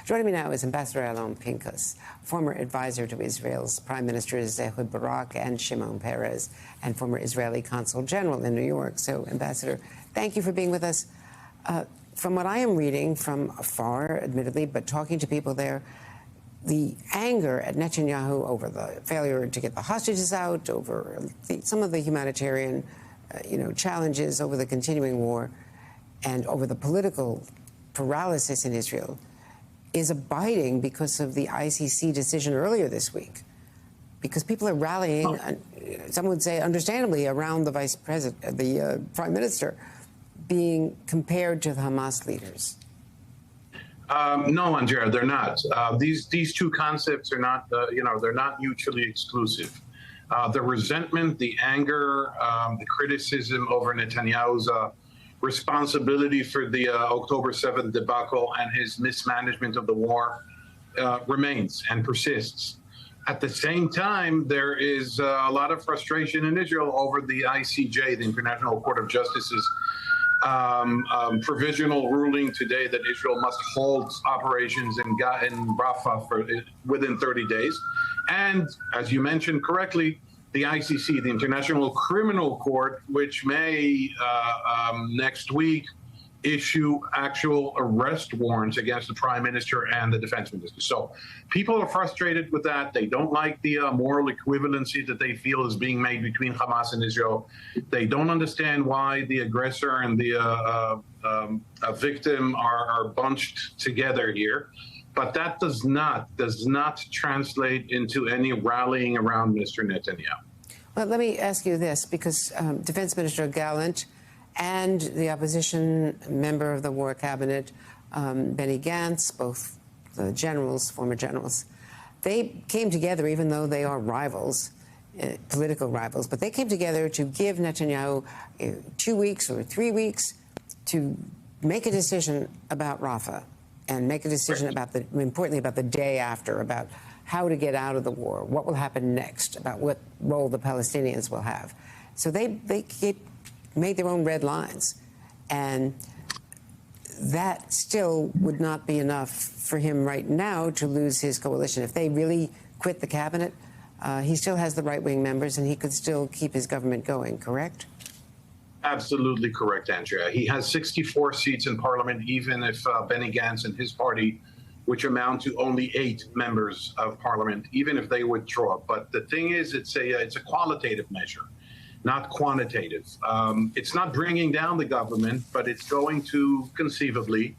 Joining me now is Ambassador Alon Pinchas, former advisor to Israel's Prime Ministers Ehud Barak and Shimon Peres, and former Israeli Consul General in New York. So, Ambassador, thank you for being with us. From what I am reading from afar, admittedly, but talking to people there, the anger at Netanyahu over the failure to get the hostages out, over some of the humanitarian, challenges, over the continuing war, and over the political paralysis in Israel, is abiding because of the ICC decision earlier this week. Because people are rallying, some would say understandably, around the vice president, the prime minister, being compared to the Hamas leaders. No, Andrea, they're not. These two concepts are not, they're not mutually exclusive. The resentment, the anger, the criticism over Netanyahu's responsibility for the October 7th debacle and his mismanagement of the war remains and persists. At the same time, there is a lot of frustration in Israel over the ICJ, the International Court of Justice's provisional ruling today that Israel must hold operations in Rafah within 30 days. And as you mentioned correctly, the ICC, the International Criminal Court, which may next week issue actual arrest warrants against the prime minister and the defense minister. So people are frustrated with that. They don't like the moral equivalency that they feel is being made between Hamas and Israel. They don't understand why the aggressor and the victim are bunched together here. But that does not translate into any rallying around Mr. Netanyahu. Well, let me ask you this, because Defense Minister Gallant and the opposition member of the War Cabinet, Benny Gantz, both the generals, former generals, they came together, even though they are rivals, political rivals, but they came together to give Netanyahu 2 weeks or 3 weeks to make a decision about Rafah and make a decision about importantly, about the day after, about how to get out of the war, what will happen next, about what role the Palestinians will have. So they made their own red lines, and that still would not be enough for him right now to lose his coalition. If they really quit the cabinet, he still has the right-wing members, and he could still keep his government going, correct? Absolutely correct, Andrea. He has 64 seats in parliament, even if Benny Gantz and his party, which amount to only 8 members of parliament, even if they withdraw. But the thing is, it's a qualitative measure, not quantitative. It's not bringing down the government, but it's going to conceivably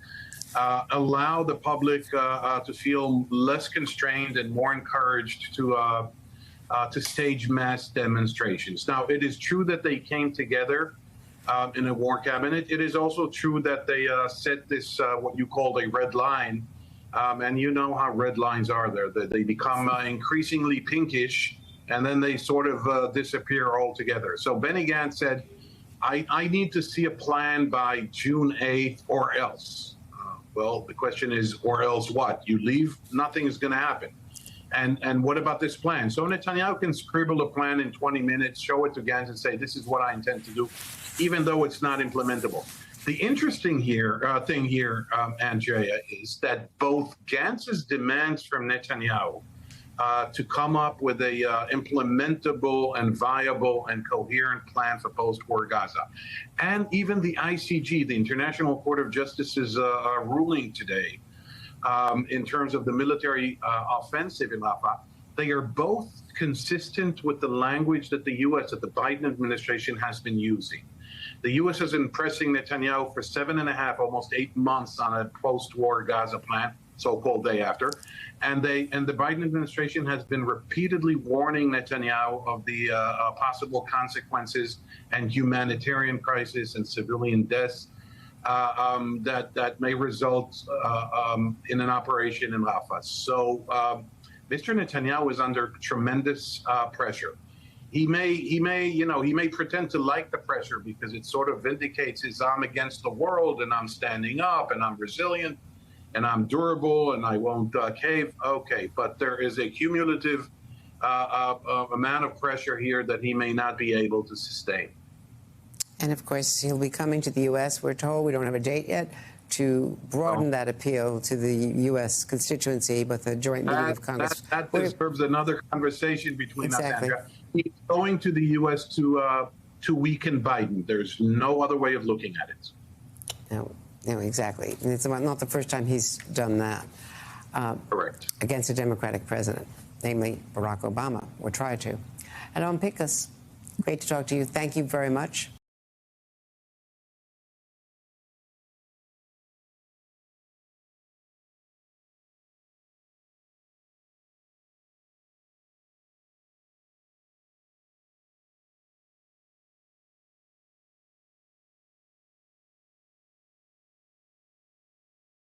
allow the public to feel less constrained and more encouraged to stage mass demonstrations. Now, it is true that they came together in a war cabinet. It is also true that they set this, what you call a red line, and you know how red lines are there. They become increasingly pinkish, and then they sort of disappear altogether. So Benny Gantz said, I need to see a plan by June 8th or else. Well, the question is, or else what? You leave, nothing is going to happen. And what about this plan? So Netanyahu can scribble a plan in 20 minutes, show it to Gantz and say, this is what I intend to do, even though it's not implementable. The interesting thing here, Andrea, is that both Gantz's demands from Netanyahu to come up with a implementable and viable and coherent plan for post-war Gaza, and even the ICJ, the International Court of Justice's ruling today in terms of the military offensive in Rafah, they are both consistent with the language that the U.S., that the Biden administration has been using. The U.S. has been pressing Netanyahu for 7.5, almost 8 months on a post-war Gaza plan, so-called day after. And the Biden administration has been repeatedly warning Netanyahu of the possible consequences and humanitarian crisis and civilian deaths that may result in an operation in Rafah. So Mr. Netanyahu is under tremendous pressure. He may pretend to like the pressure because it sort of vindicates his I'm against the world and I'm standing up and I'm resilient and I'm durable and I won't cave. Okay, but there is a cumulative amount of pressure here that he may not be able to sustain. And of course, he'll be coming to the U.S., we're told. We don't have a date yet, to broaden that appeal to the U.S. constituency, but the joint meeting of Congress. That deserves another conversation between Exactly. us, Andrea. He's going to the U.S. to weaken Biden. There's no other way of looking at it. No, exactly. And it's not the first time he's done that. Correct. Against a Democratic president, namely Barack Obama, or tried to. And Alan Pincus, great to talk to you. Thank you very much.